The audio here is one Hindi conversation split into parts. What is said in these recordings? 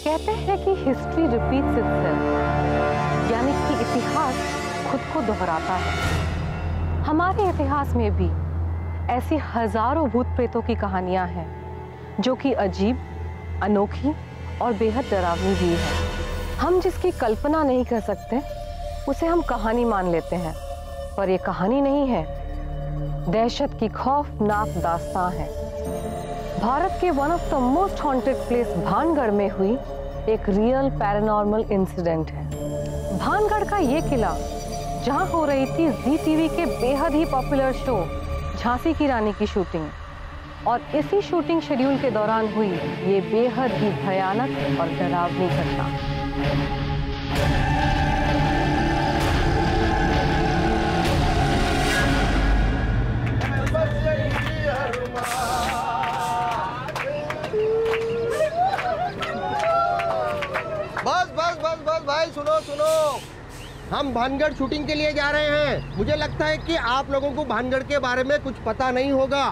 कहते हैं कि हिस्ट्री रिपीट्स इटसेल्फ, यानी कि इतिहास खुद को दोहराता है। हमारे इतिहास में भी ऐसी हजारों भूत प्रेतों की कहानियां हैं जो कि अजीब, अनोखी और बेहद डरावनी भी है। हम जिसकी कल्पना नहीं कर सकते उसे हम कहानी मान लेते हैं, पर ये कहानी नहीं है, दहशत की खौफनाक दास्तां है। भारत के one of the most haunted place Bhangarh में हुई एक रियल पैरानॉर्मल इंसिडेंट है। भानगढ़ का ये किला जहां हो रही थी जी टीवी के बेहद ही पॉपुलर शो झांसी की रानी की शूटिंग, और इसी शूटिंग शेड्यूल के दौरान हुई ये बेहद ही भयानक और डरावनी घटना। बस भाई सुनो, हम भानगढ़ शूटिंग के लिए जा रहे हैं। मुझे लगता है कि आप लोगों को भानगढ़ के बारे में कुछ पता नहीं होगा।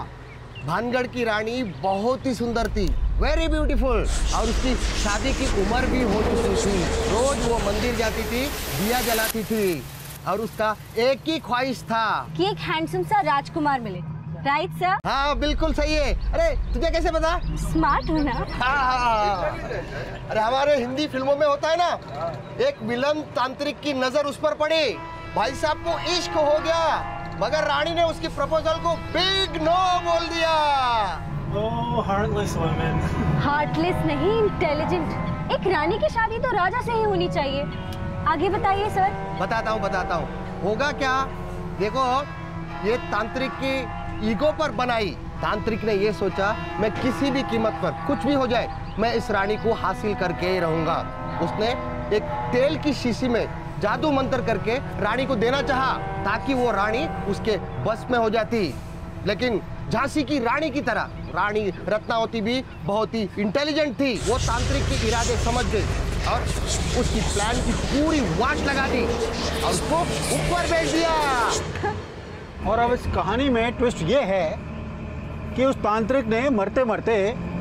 भानगढ़ की रानी बहुत ही सुंदर थी, वेरी ब्यूटीफुल, और उसकी शादी की उम्र भी हो चुकी थी। रोज वो मंदिर जाती थी, दिया जलाती थी, और उसका एक ही ख्वाहिश था कि एक हैंडसम सा राजकुमार मिले। Right sir? हाँ बिल्कुल सही है। अरे तुझे कैसे पता? स्मार्ट हो ना। हाँ। अरे हमारे हिंदी फिल्मों में होता है ना, एक विलन तांत्रिक की नजर उस पर पड़ी, भाई साहब को इश्क हो गया, मगर रानी ने उसकी प्रपोजल को बिग नो बोल दिया। Oh, heartless women. हार्टलेस नहीं, इंटेलिजेंट। एक रानी की शादी तो राजा से ही होनी चाहिए। आगे बताइए सर। बताता हूँ। होगा क्या, देखो ये तांत्रिक की ईगो पर बनाई। तांत्रिक ने ये सोचा मैं किसी भी कीमत पर, कुछ भी हो जाए, मैं इस रानी को हासिल करके ही रहूंगा। उसने एक तेल की शीशी में जादू मंत्र करके रानी को देना चाहा, ताकि वो रानी उसके बस में हो जाती। लेकिन झांसी की रानी की तरह रानी रत्नावती भी बहुत ही इंटेलिजेंट थी। वो तांत्रिक के इरादे समझ गई और उसकी प्लान की पूरी वाट लगा दी और उसको ऊपर भेज दिया। और अब इस कहानी में ट्विस्ट ये है कि उस तांत्रिक ने मरते मरते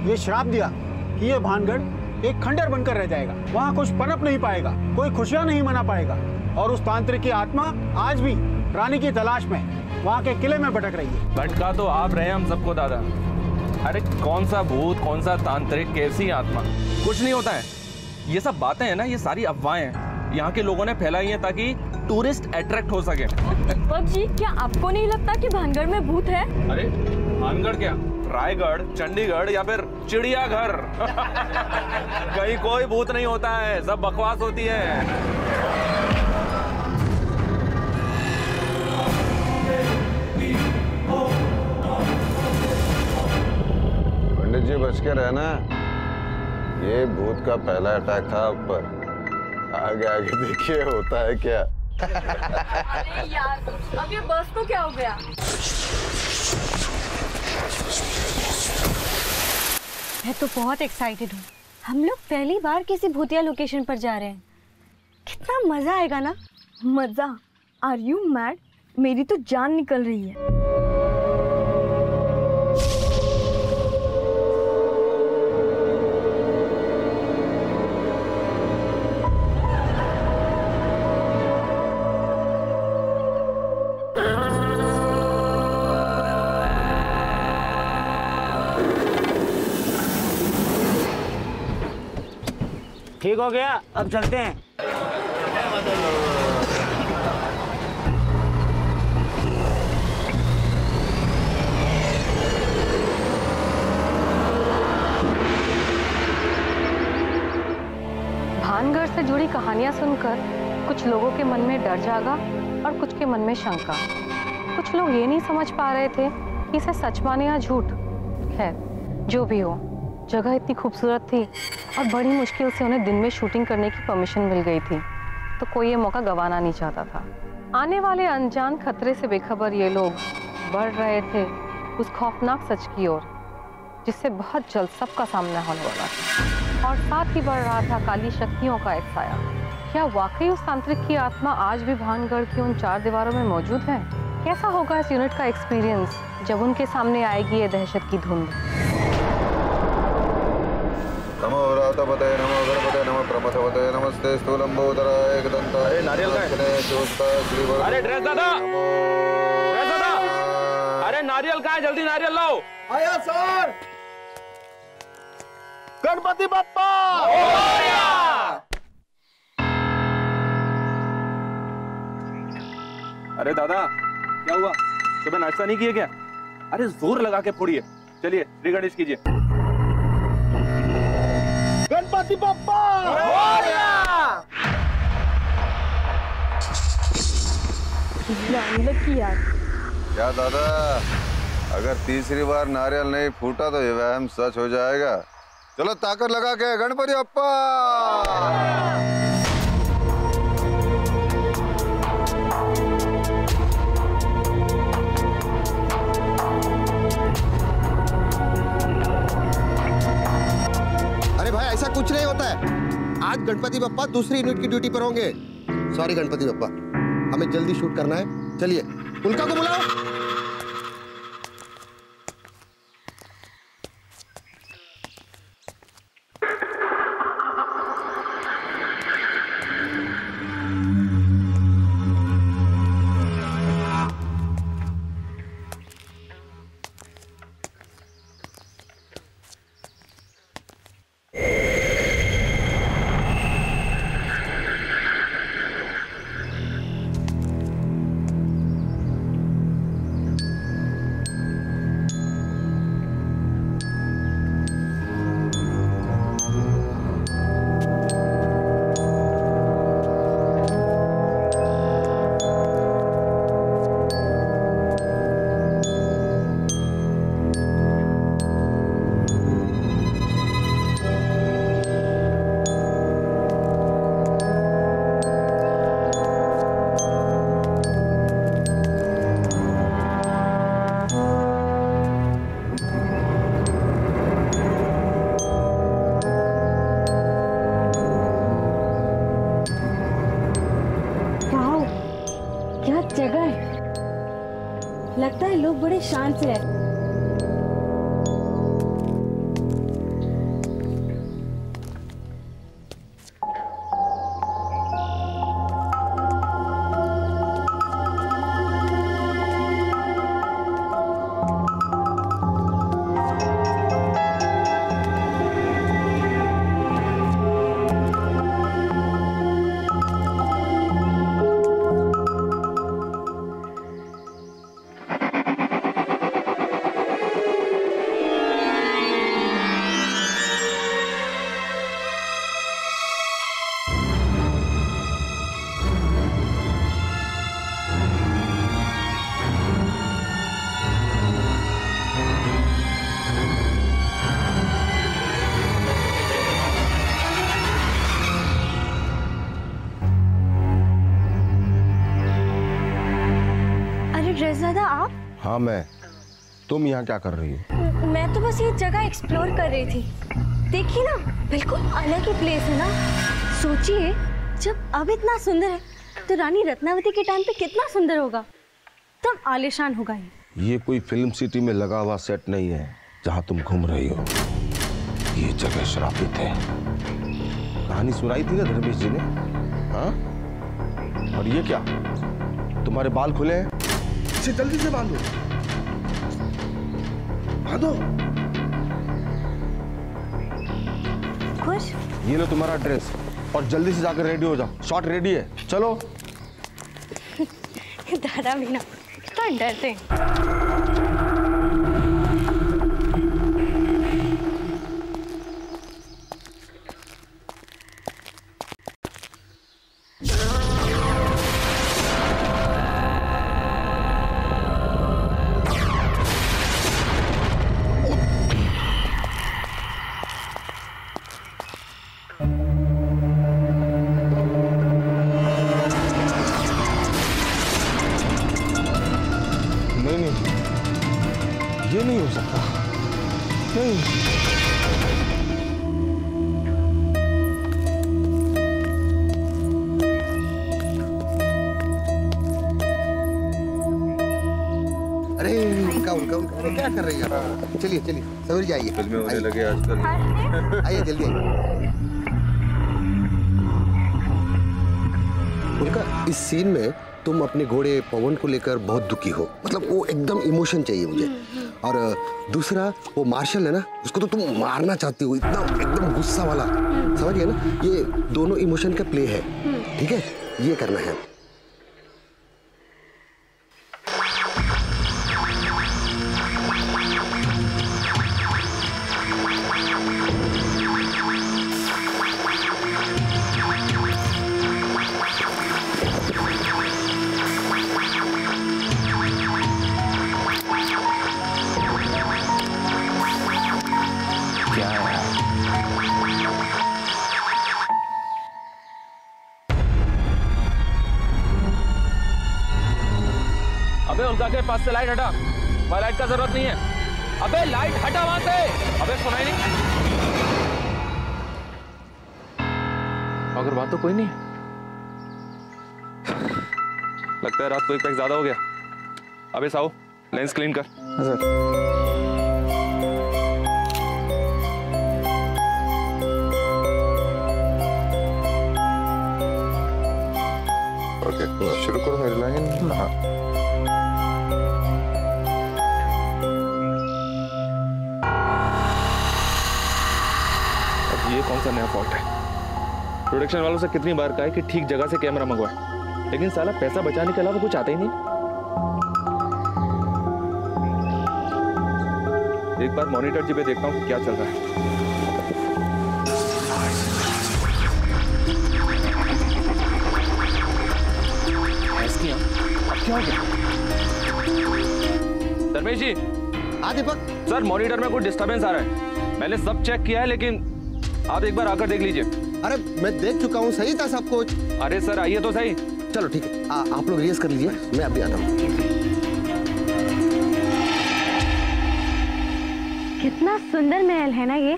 ये श्राप दिया कि ये भानगढ़ एक खंडर बनकर रह जाएगा, वहाँ कुछ पनप नहीं पाएगा, कोई खुशियाँ नहीं मना पाएगा। और उस तांत्रिक की आत्मा आज भी रानी की तलाश में वहाँ के किले में भटक रही है। भटका तो आप रहे हम सबको दादा। अरे कौन सा भूत, कौन सा तांत्रिक, कैसी आत्मा, कुछ नहीं होता है। ये सब बातें हैं ना, ये सारी अफवाहें हैं, यहाँ के लोगों ने फैलाई हैं ताकि टूरिस्ट अट्रैक्ट हो सके। दीपक जी, क्या आपको नहीं लगता कि भानगढ़ में भूत है? अरे भानगढ़ क्या, रायगढ़, चंडीगढ़ या फिर चिड़ियाघर कहीं कोई भूत नहीं होता है, सब बकवास होती है। पंडित जी बच के रहना, ये भूत का पहला अटैक था आप पर। आगे देखिए होता है क्या। अरे यार, अब ये बस को क्या हो गया? मैं तो बहुत एक्साइटेड हूँ। हम लोग पहली बार किसी भूतिया लोकेशन पर जा रहे हैं। कितना मजा आएगा ना। मजा? Are you mad? मेरी तो जान निकल रही है। ठीक हो गया, अब चलते हैं। भानगढ़ से जुड़ी कहानियां सुनकर कुछ लोगों के मन में डर जागा और कुछ के मन में शंका। कुछ लोग ये नहीं समझ पा रहे थे कि इसे सच माने या झूठ। खैर जो भी हो, जगह इतनी खूबसूरत थी और बड़ी मुश्किल से उन्हें दिन में शूटिंग करने की परमिशन मिल गई थी, तो कोई ये मौका गंवाना नहीं चाहता था। आने वाले अनजान खतरे से बेखबर ये लोग बढ़ रहे थे उस खौफनाक सच की ओर, जिससे बहुत जल्द सबका सामना होने वाला था। और साथ ही बढ़ रहा था काली शक्तियों का एक साया। क्या वाकई उस तांत्रिक की आत्मा आज भी भानगढ़ की उन चार दीवारों में मौजूद है? कैसा होगा इस यूनिट का एक्सपीरियंस जब उनके सामने आएगी ये दहशत की धुंध? नमो व्रातपतये नमो प्रमथवते नमस्ते स्थूलंबोदराय एकदंताय। अरे नारियल का है? अरे ड्रेस दादा, ड्रेस दादा, अरे नारियल का है? जल्दी नारियल लाओ। आया सर। गणपति बप्पा। अरे दादा क्या हुआ, सुबह नाश्ता नहीं किया क्या? अरे जोर लगा के फोड़िए। चलिए श्री गणेश कीजिए। गणपति बप्पा। यार क्या दादा, अगर तीसरी बार नारियल नहीं फूटा तो ये वहम सच हो जाएगा। चलो ताकत लगा के गणपति बप्पा। अरे भाई ऐसा कुछ नहीं होता है। आज गणपति बप्पा दूसरी यूनिट की ड्यूटी पर होंगे। सॉरी गणपति बप्पा, हमें जल्दी शूट करना है। चलिए उल्का को बुलाओ। जगह है, लगता है लोग बड़े शान से रहते हैं। ड्रेसदादा आप? हाँ मैं। तुम यहाँ क्या कर रही हो? मैं तो बस ये जगह एक्सप्लोर कर रही थी। देखिए ना, बिल्कुल अलग ही प्लेस है ना। सोचिए, जब अब इतना सुंदर है तो रानी रत्नावती के टाइम पे कितना सुंदर होगा, तब आलीशान होगा ये कोई फिल्म सिटी में लगा हुआ सेट नहीं है जहाँ तुम घूम रही हो। ये जगह श्रापित है। कहानी सुनाई थी ना धर्मेश जी ने। हाँ, और ये क्या, तुम्हारे बाल खुले हैं? इसे जल्दी से बांधो, बांधो। खुश? ये लो तुम्हारा ड्रेस और जल्दी से जाकर रेडी हो जाओ। शॉट रेडी है, चलो। दादा भी ना कितना डरते हैं। ये नहीं हो सकता, नहीं। अरे उनका क्या कर रही है? चलिए चलिए, सवेरे जाइए। फिल्में होने लगे आजकल। आइए जल्दी आइए। इस सीन में तुम अपने घोड़े पवन को लेकर बहुत दुखी हो, मतलब वो एकदम इमोशन चाहिए मुझे। और दूसरा वो मार्शल है ना, उसको तो तुम मारना चाहती हो, इतना एकदम गुस्सा वाला, समझ गए ना? ये दोनों इमोशन का प्ले है, ठीक है? ये करना है। अबे उल्का के पास से लाइट हटा, वहाँ लाइट का जरूरत नहीं है। अबे लाइट हटा वहां से। अबे सुनाई नहीं? अगर बात तो कोई नहीं। लगता है रात को एक पैक ज्यादा हो गया। अबे साहू लेंस क्लीन कर। सर ओके शुरू करो मेरी लाइन। हाँ ये कौन सा नया फॉल्ट है? प्रोडक्शन वालों से कितनी बार कहा है कि ठीक जगह से कैमरा मंगवाए, लेकिन साला पैसा बचाने के अलावा कुछ आता ही नहीं। एक बार मॉनिटर जी पे देखता हूँ कि क्या चल रहा है। अब क्या हो गया? धर्मेश जी। हाँ दीपक। सर मॉनिटर में कुछ डिस्टरबेंस आ रहा है। मैंने सब चेक किया है, लेकिन आप एक बार आकर देख लीजिए। अरे मैं देख चुका हूँ, सही था सब कुछ। अरे सर आइए तो सही। चलो ठीक है, आप लोग रिहर्स कर लीजिए, मैं अभी आता हूँ। कितना सुंदर महल है ना ये।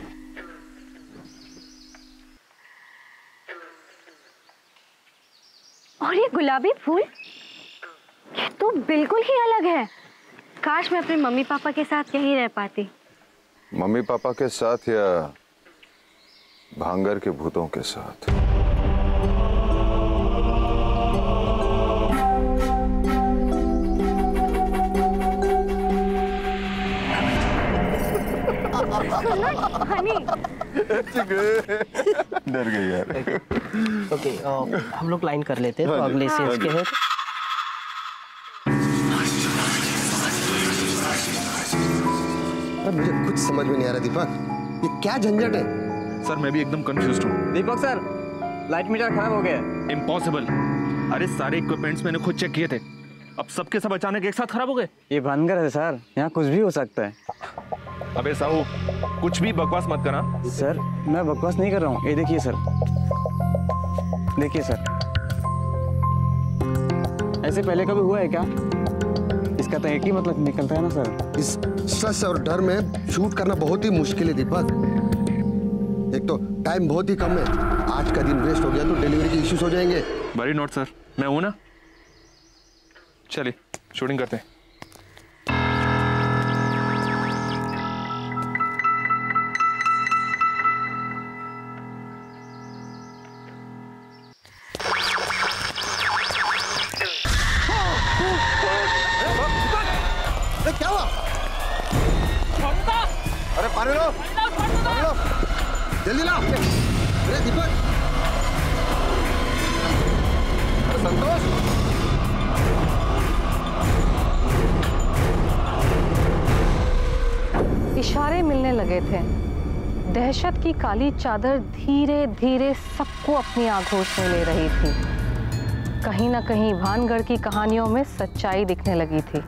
और ये गुलाबी फूल, ये तो बिल्कुल ही अलग है। काश मैं अपने मम्मी पापा के साथ यहीं रह पाती। मम्मी पापा के साथ या भांगर के भूतों के साथ? हनी डर गई यार। ओके हम लोग लाइन कर लेते हैं, तो अगले सीन्स के हैं। मुझे कुछ समझ में नहीं आ रहा दीपक, ये क्या झंझट है? सर मैं भी एकदम कंफ्यूज्ड हूँ। दीपक सर लाइट मीटर खराब हो गया है। इम्पॉसिबल। अरे सारे इक्विपमेंट्स मैंने खुद चेक किए थे, अब सबके सब अचानक एक साथ खराब हो गए। ये भानगढ़ है सर, यहाँ कुछ भी हो सकता है। अबे साहू कुछ भी बकवास मत करना। सर मैं बकवास नहीं कर रहा हूँ, ये देखिए सर, देखिए सर, ऐसे पहले कभी हुआ है क्या? इसका तो एक ही मतलब निकलता है ना सर। इस स्ट्रेस और डर में शूट करना बहुत ही मुश्किल है दीपक। एक तो टाइम बहुत ही कम है, आज का दिन वेस्ट हो गया तो डिलीवरी के इश्यूज हो जाएंगे। वरी नोट सर, मैं हूं ना। चलिए शूटिंग करते हैं। अरे क्या हुआ? अरे पानी लो, पानी लो, जल्दी ला। अरे दीपक, अरे संतोष, इशारे मिलने लगे थे। दहशत की काली चादर धीरे धीरे सबको अपनी आगोश में ले रही थी। कहीं ना कहीं भानगढ़ की कहानियों में सच्चाई दिखने लगी थी।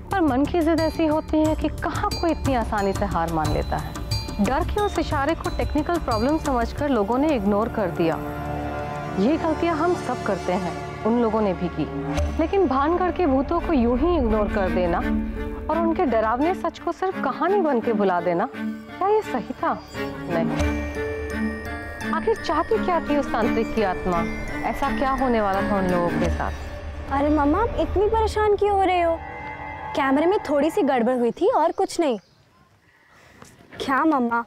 पर मन की जिद ऐसी होती है कि कहाँ कोई इतनी आसानी से हार मान लेता है। डर के उस इशारे को टेक्निकल प्रॉब्लम समझकर लोगों ने इग्नोर कर दिया। ये गलतियां हम सब करते हैं, उन लोगों ने भी की। लेकिन भानगढ़ के भूतों को यूं ही इग्नोर कर देना और उनके डरावने सच को सिर्फ कहानी बन के भुला देना, क्या ये सही था? नहीं। आखिर चाहती क्या थी उस तांत्रिक की आत्मा? ऐसा क्या होने वाला था उन लोगों के साथ? अरे मम्मा आप इतनी परेशान क्यों हो रहे हो? कैमरे में थोड़ी सी गड़बड़ हुई थी और कुछ नहीं। क्या मम्मा,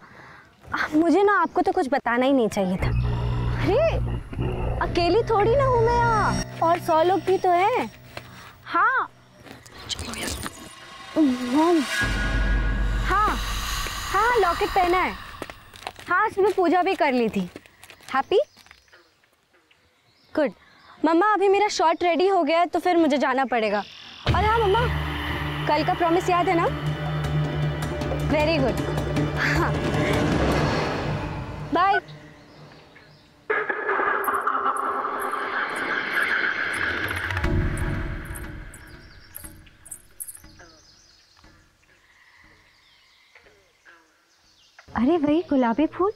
मुझे ना आपको तो कुछ बताना ही नहीं चाहिए था। अरे अकेली थोड़ी ना हूँ मैं यहाँ, और 100 लोग भी तो हैं। हाँ मॉम, हाँ हाँ लॉकेट पहना है। हाँ सुबह पूजा भी कर ली थी। हैप्पी? गुड। मम्मा अभी मेरा शॉट रेडी हो गया है तो फिर मुझे जाना पड़ेगा। और हाँ मम्मा, कल का प्रॉमिस याद है ना? Very good. हाँ बाय। अरे वही गुलाबी फूल।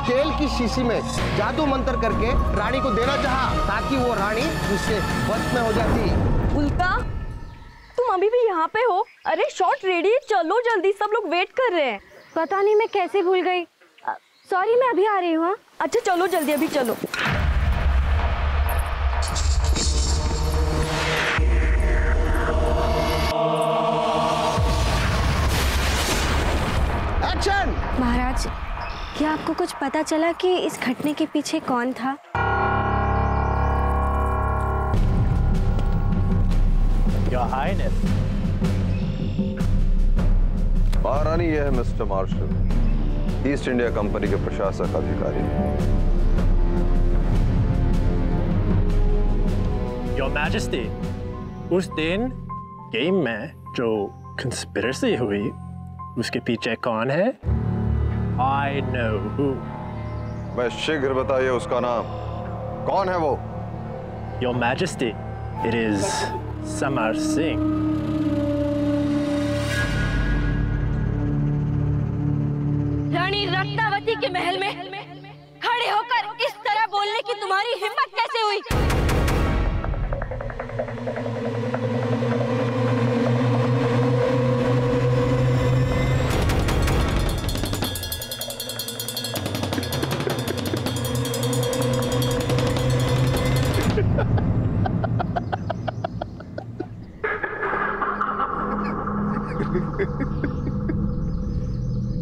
तेल की शीशी में जादू मंत्र करके रानी को देना चाहा ताकि वो रानी उससे बस में हो जाती। उल्का, तुम अभी भी यहाँ पे हो? अरे शॉट रेडी, चलो जल्दी, सब लोग वेट कर रहे हैं। पता नहीं मैं कैसे भूल गई। सॉरी, मैं अभी आ रही हूँ। अच्छा चलो जल्दी, अभी चलो। एक्शन! महाराज, क्या आपको कुछ पता चला कि इस घटना के पीछे कौन था? Your Highness. महारानी, यह है mister Marshall, East India Company के प्रशासक अधिकारी। Your Majesty, उस दिन गेम में जो कंस्पिरेसी हुई, उसके पीछे कौन है? I know who. मैं शीघ्र बताइए उसका नाम, कौन है वो? Your Majesty, it is Samar Singh. Rani Ratnavati के महल में खड़े होकर इस तरह बोलने की तुम्हारी हिम्मत कैसे हुई?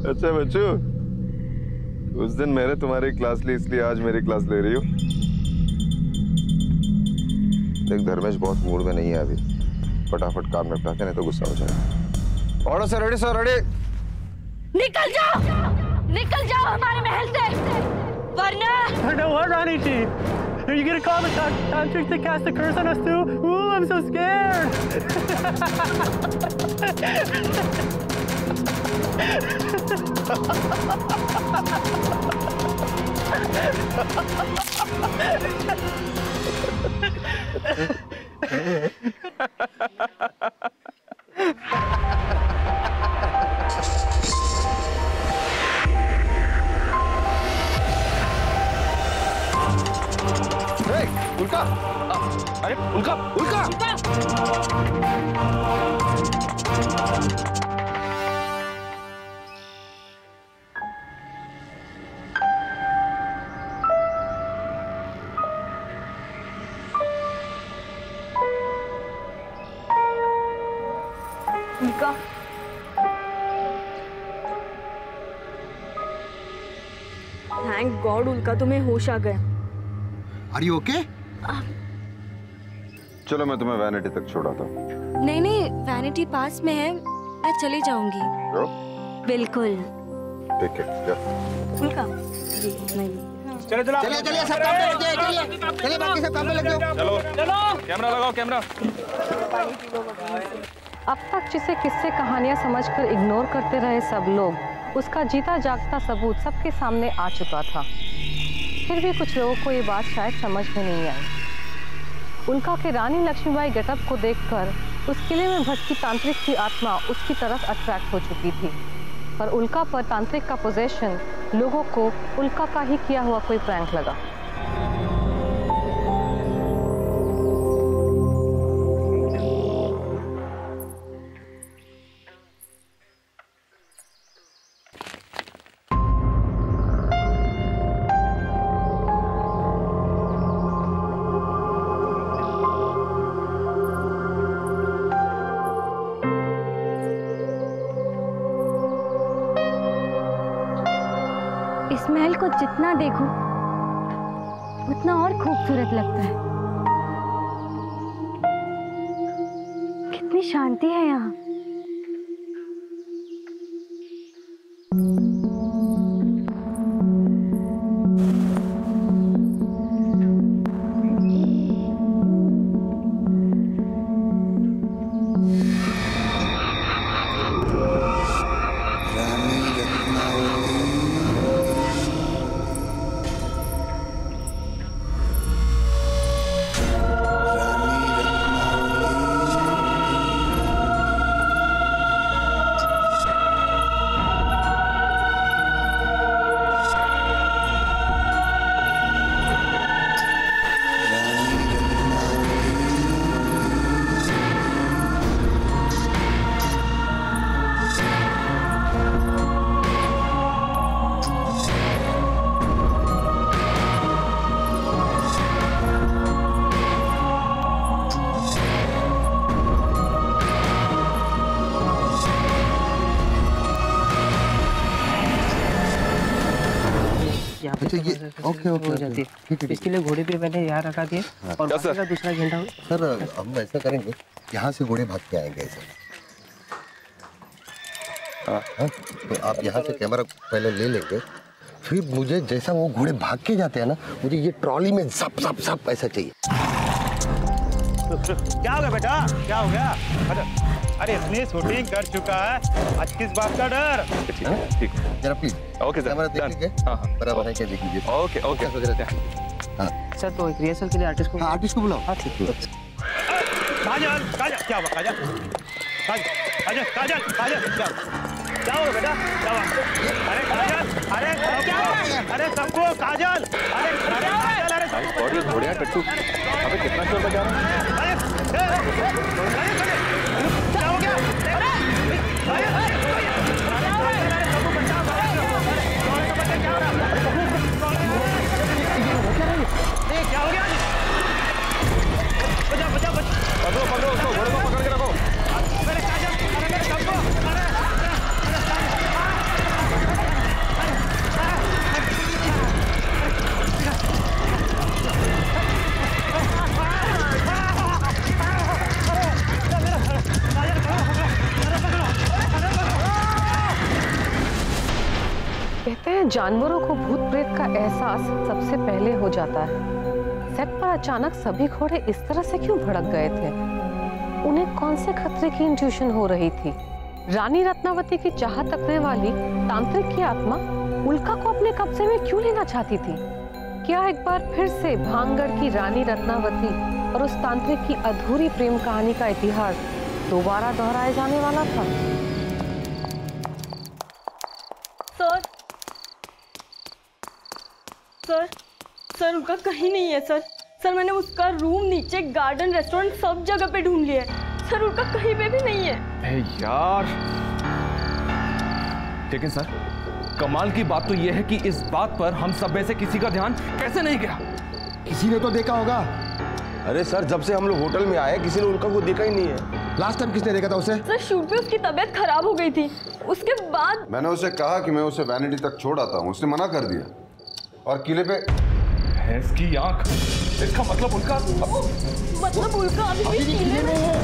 अच्छा बच्चों, उस दिन मैंने तुम्हारी क्लास ली, इसलिए आज मेरी क्लास ले रही हो। देख धर्मेश बहुत मूड में नहीं है अभी, फटाफट काम निपटाते नहीं तो गुस्सा हो जाएगा। ऑर्डर से रेडी सर, रेडी। निकल जाओ हमारे महल से, वरना। No, what, Rani ji? Are you gonna call the tantric to cast a curse on us too? Ooh, I'm so scared. उल्का! अरे उल्का! उल्का! उल्का, थैंक गॉड उल्का, तुम्हें होश आ गया। Are you okay? चलो मैं तुम्हें वैनिटी तक छोड़ाता हूँ। नहीं नहीं, वैनिटी पास में है, मैं चली जाऊंगी। बिल्कुल। ठीक है। फुल्का जी नहीं। चलो चलो चलिए चलिए, सब काम पे लग जाइए, चलिए चलिए, बाकी सब काम पे लग जाओ। चलो चलो, कैमरा लगाओ, कैमरा। अब तक जिसे किस्से कहानियां समझकर इग्नोर करते रहे सब लोग, उसका जीता जागता सबूत सबके सामने आ चुका था। फिर भी कुछ लोगों को ये बात शायद समझ में नहीं आई। उनका के रानी लक्ष्मीबाई गेटअप को देखकर उस किले में भटकी तांत्रिक की आत्मा उसकी तरफ अट्रैक्ट हो चुकी थी, पर उल्का पर तांत्रिक का पोजेशन लोगों को उल्का का ही किया हुआ कोई प्रैंक लगा। इस महल को जितना देखो उतना और खूबसूरत लगता है। कितनी शांति है यहाँ। ओके हो जाती है। इसके लिए घोड़े भी मैंने यहाँ रखा दिए और बाकी का दूसरा झंडा हो। सर हम ऐसा करेंगे, यहाँ से घोड़े भाग के आएंगे सर। हाँ, तो आप यहाँ से कैमरा पहले ले लेंगे, फिर मुझे जैसा वो घोड़े भाग के जाते हैं ना, मुझे ये ट्रॉली में सप सप सप ऐसा चाहिए। क्या हो गया बेटा, क्या हो गया? अरे इतनी शूटिंग कर चुका है, आज किस बात का डर? ठीक, जरा प्लीज ओके सर, कैमरा देख लीजिए, बराबर है क्या देख लीजिए। Okay okay. हाँ सर, तो एक रिहर्सल के लिए आर्टिस्ट को, आर्टिस्ट को बुलाओ। हाँ ठीक है। काजल, काजल क्या हुआ? काजल, काजल, काजल, काजल क्या हुआ बेटा? क्या हुआ? अरे काजल, अरे अरे सबको काजल, अरे काजल, अरे और ये घोड़िया टट्टू, अबे कितना शोर बजा रहा है? क्या हो गया? क्या हो गया? बचा बचा बचा, पकड़ो पकड़ो उसको, घोड़े को पकड़ के रखो। अरे काजल, अरे मेरे सबको, अरे कहते हैं जानवरों को भूत प्रेत का एहसास सबसे पहले हो जाता है। सेट पर अचानक सभी घोड़े इस तरह से क्यों भड़क गए थे? उन्हें कौन से खतरे की इंट्यूशन हो रही थी? रानी रत्नावती की चाहत रखने वाली तांत्रिक की आत्मा उल्का को अपने कब्जे में क्यों लेना चाहती थी? क्या एक बार फिर से भांगड़ की रानी रत्नावती और उस तांत्रिक की अधूरी प्रेम कहानी का इतिहास दोबारा दोहराया जाने वाला था? सर सर सर उनका कहीं नहीं है सर। सर मैंने उसका रूम, नीचे गार्डन, रेस्टोरेंट सब जगह पे ढूंढ लिया है सर, उनका कहीं पे भी नहीं है। यार, लेकिन सर कमाल की बात तो यह है कि इस बात पर हम सब में से किसी का ध्यान कैसे नहीं गया? किसी ने तो देखा होगा। अरे सर, जब से हम लोग होटल में आए किसी ने उल्का को देखा ही नहीं है। लास्ट टाइम किसने देखा था उसे? सर शूट पे उसकी तबीयत खराब हो गई थी, उसके बाद मैंने उसे कहा कि मैं उसे वैनिटी तक छोड़ आता हूँ, उसने मना कर दिया और किले पे भैंस की आंख, इसका मतलब उनका अभी भी किले में है।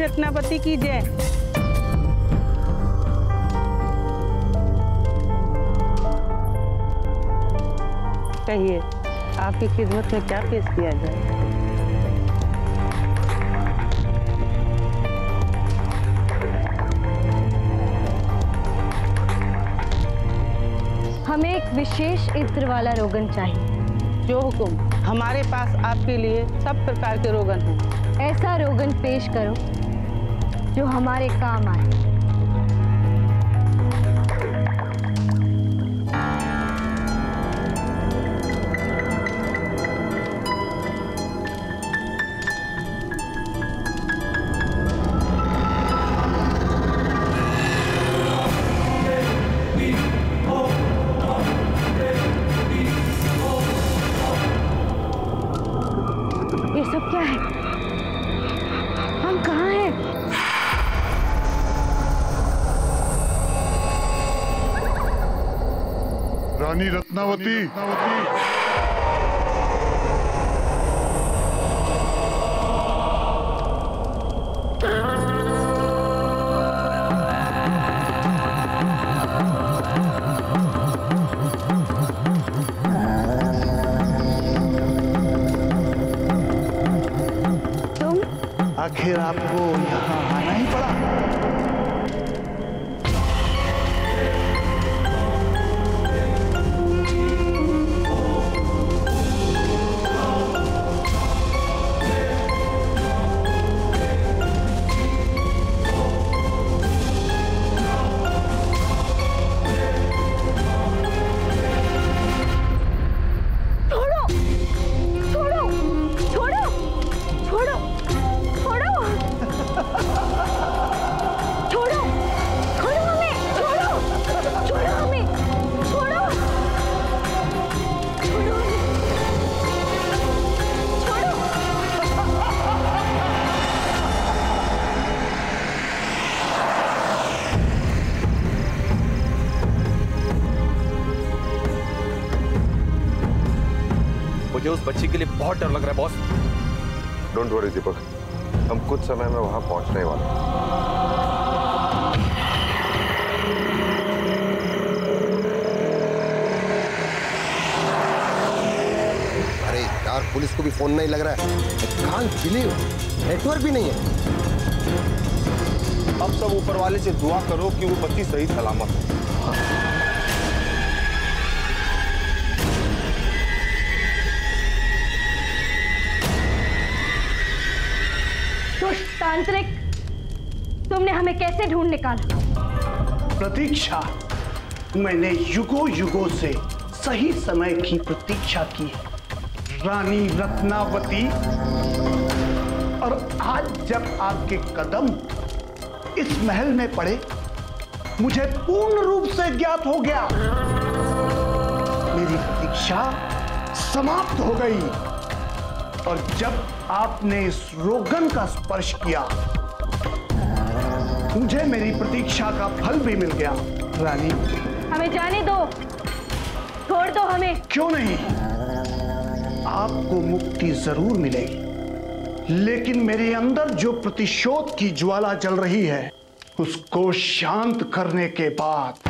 रत्नावती की जय। कहिए आपकी खिदमत में क्या पेश किया जाए? हमें एक विशेष इत्र वाला रोगन चाहिए। जो हुकुम। हमारे पास आपके लिए सब प्रकार के रोगन हैं। ऐसा रोगन पेश करो जो हमारे काम आए। ये सब क्या है? हम कहाँ हैं? रानी रत्नावती। आखिर आपको यहाँ आना ही पड़ा। मुझे उस बच्ची के लिए बहुत डर लग रहा है बॉस। डोंट वरी दीपक, हम कुछ समय में वहां पहुंचने वाले हैं। अरे यार, पुलिस को भी फोन नहीं लग रहा है। कांट बिलीव, नेटवर्क भी नहीं है। अब सब ऊपर वाले से दुआ करो कि वो बच्ची सही सलामत हो। तांत्रिक, तुमने हमें कैसे ढूंढ निकाला? प्रतीक्षा, मैंने युगों युगों से सही समय की प्रतीक्षा की है रानी रत्नावती। और आज जब आपके कदम इस महल में पड़े, मुझे पूर्ण रूप से ज्ञात हो गया, मेरी प्रतीक्षा समाप्त हो गई। और जब आपने इस रोगन का स्पर्श किया, मुझे मेरी प्रतीक्षा का फल भी मिल गया। रानी, हमें जाने दो, छोड़ दो हमें। क्यों नहीं? आपको मुक्ति जरूर मिलेगी, लेकिन मेरे अंदर जो प्रतिशोध की ज्वाला जल रही है, उसको शांत करने के बाद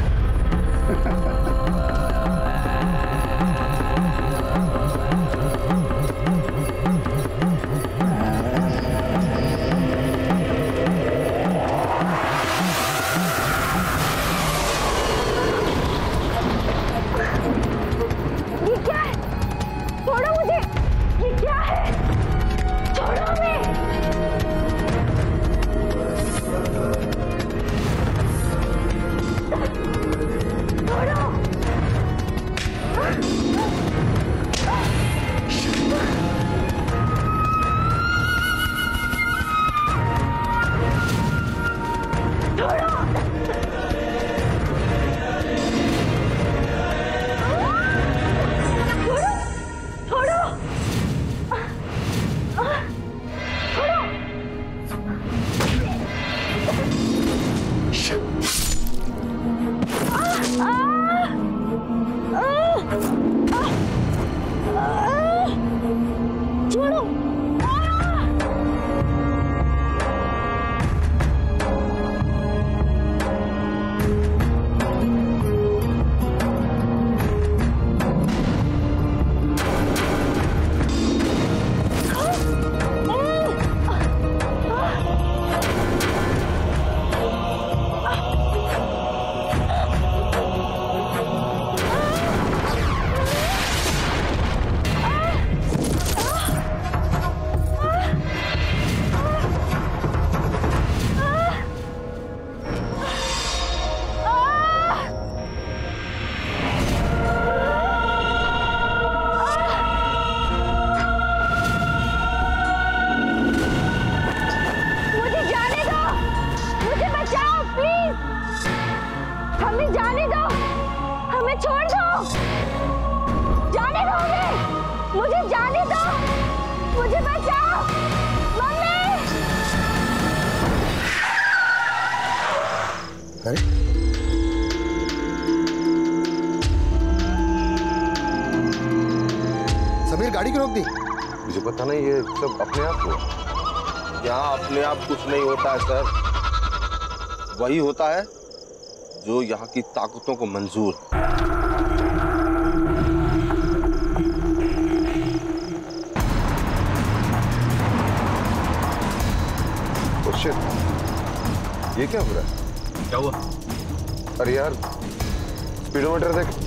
गाड़ी क्यों रोक दी? मुझे पता नहीं, ये सब अपने आप हुआ। यहाँ अपने आप कुछ नहीं होता है सर, वही होता है जो यहाँ की ताकतों को मंजूर है। Oh shit, ये क्या हो रहा है? क्या हुआ? अरे यार, स्पीडोमीटर देख।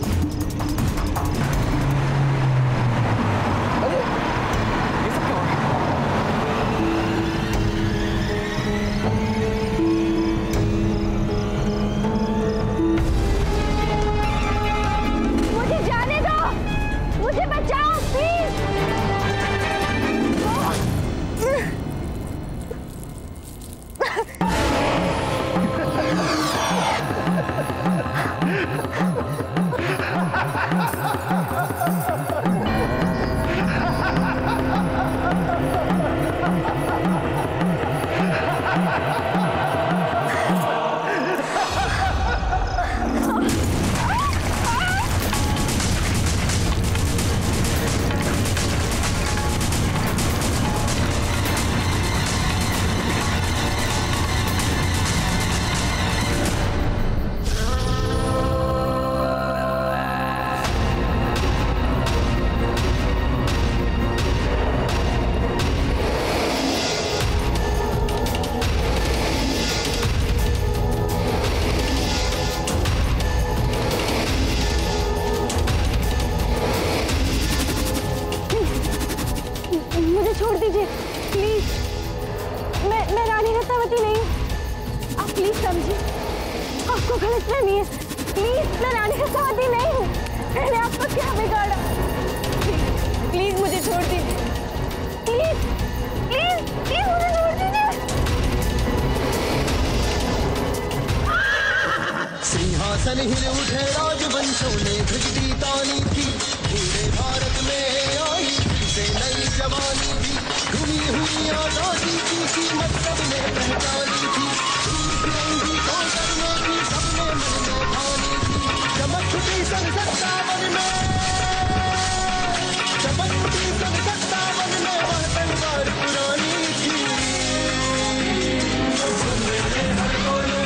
छोड़ दीजिए प्लीज, मैं रानी रत्नावती नहीं हूँ, आप प्लीज समझिए, आपको गलतफहमी है। प्लीज, मैं रानी रत्नावती नहीं हूँ, मैंने आपको क्या बिगाड़ा? प्लीज मुझे छोड़ दीजिए, प्लीज प्लीज प्लीज मुझे छोड़ दीजिए। सिंहासन हिल उठे राजवंशों ने भिजती तानी थी, पूरे भारत में आई से नई जवानी थी, घुमी हुई आजादी की कीमत सबने पहचानी थी, तिरंगी को करने की सबने मन में ठानी थी, चमक उठी सन 57 में, चमक उठी सन 57 में वह तलवार पुरानी थी, मेरे हर कोने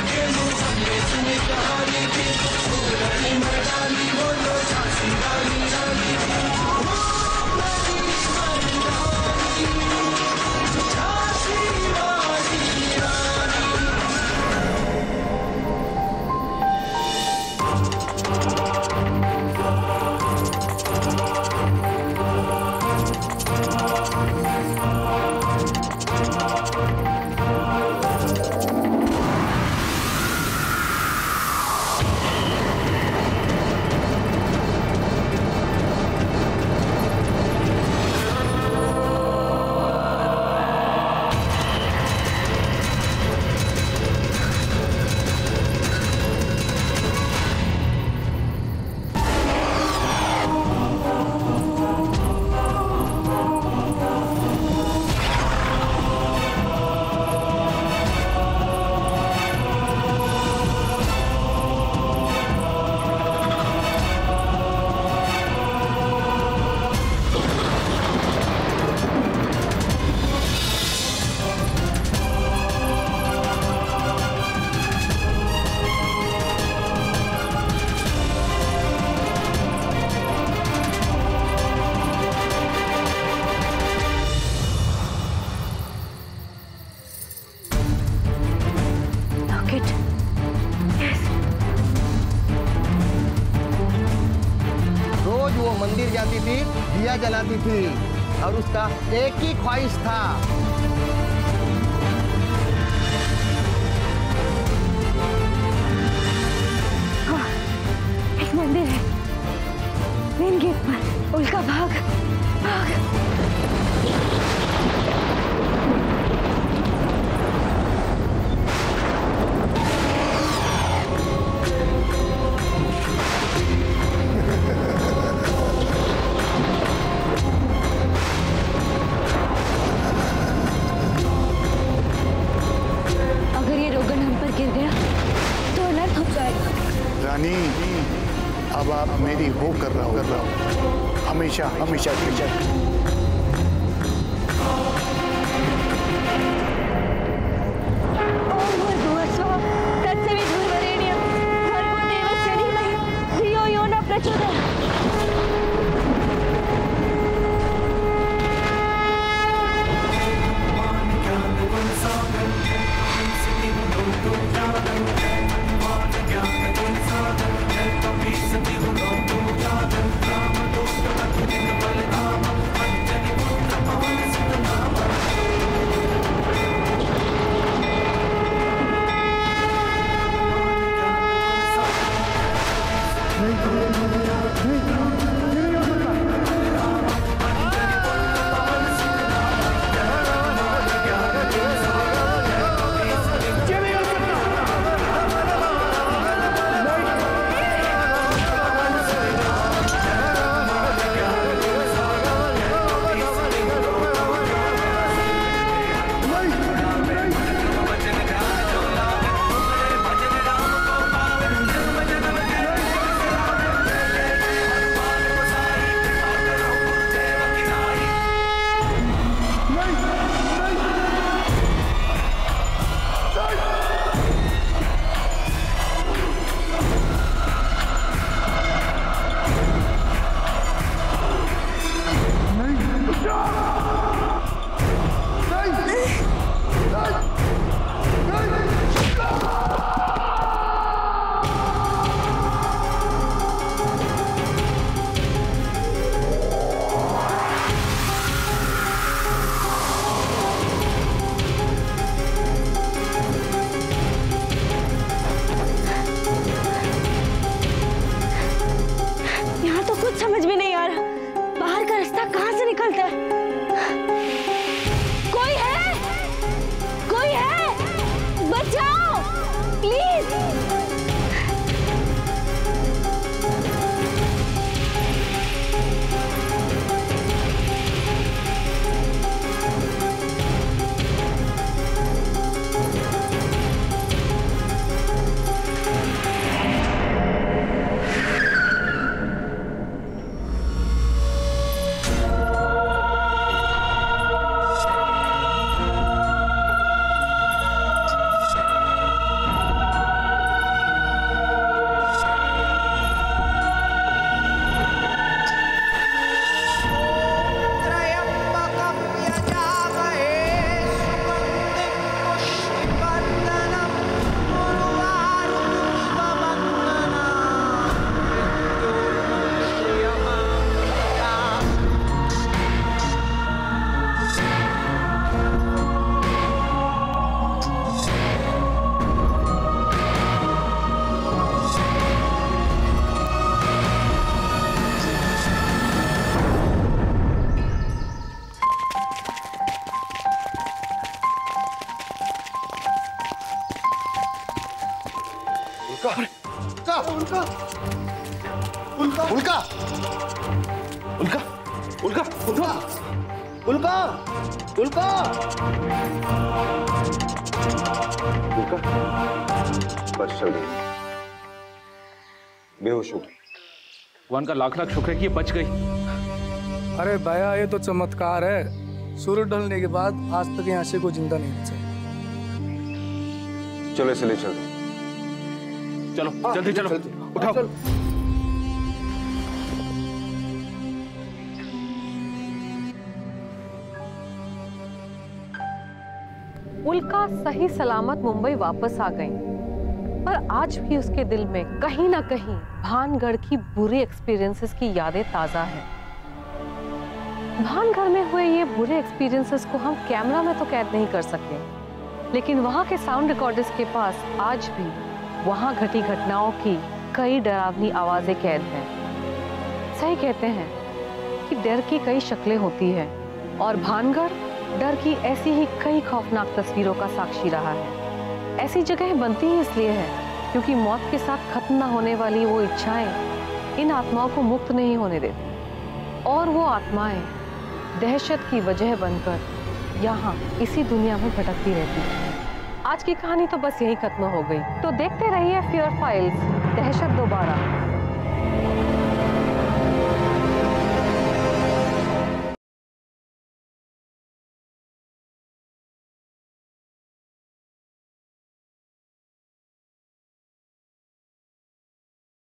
मंदिर जाती थी, दिया जलाती थी और उसका एक ही ख्वाहिश था। हाँ, एक मंदिर है मेन गेट पर। उल्का भाग भाग। रानी, अब आप मेरी हो कर रहा हो हमेशा हमेशा हमेशा। उल्का उल्का उल्का उल्का उल्का उल्का उल्का उल्का उल्का बस चल गई, बेहोश हो गई। भगवान का लाख लाख शुक्र है कि ये बच गई। अरे भैया ये तो चमत्कार है, सूरज ढलने के बाद आज तक यहाँ से कोई जिंदा नहीं बचा। चलो इसे ले चलो, चलो जल्दी चलो, उठाओ। उल्का सही सलामत मुंबई वापस आ गई पर आज भी उसके दिल में कहीं ना कहीं भानगढ़ की बुरी एक्सपीरियंसेस की यादें ताजा हैं। भानगढ़ में हुए ये बुरे एक्सपीरियंसेस को हम कैमरा में तो कैद नहीं कर सके, लेकिन वहां के साउंड रिकॉर्डर्स के पास आज भी वहां घटी घटनाओं की कई डरावनी आवाजें कैद हैं। सही कहते हैं कि डर की कई शक्लें होती हैं और भानगढ़ डर की ऐसी ही कई खौफनाक तस्वीरों का साक्षी रहा है। ऐसी जगह बनती ही इसलिए है क्योंकि मौत के साथ खत्म न होने वाली वो इच्छाएं इन आत्माओं को मुक्त नहीं होने देती और वो आत्माएं दहशत की वजह बनकर यहाँ इसी दुनिया में भटकती रहती है। आज की कहानी तो बस यही खत्म हो गई। तो देखते रहिए फियर फाइल्स, दहशत दोबारा।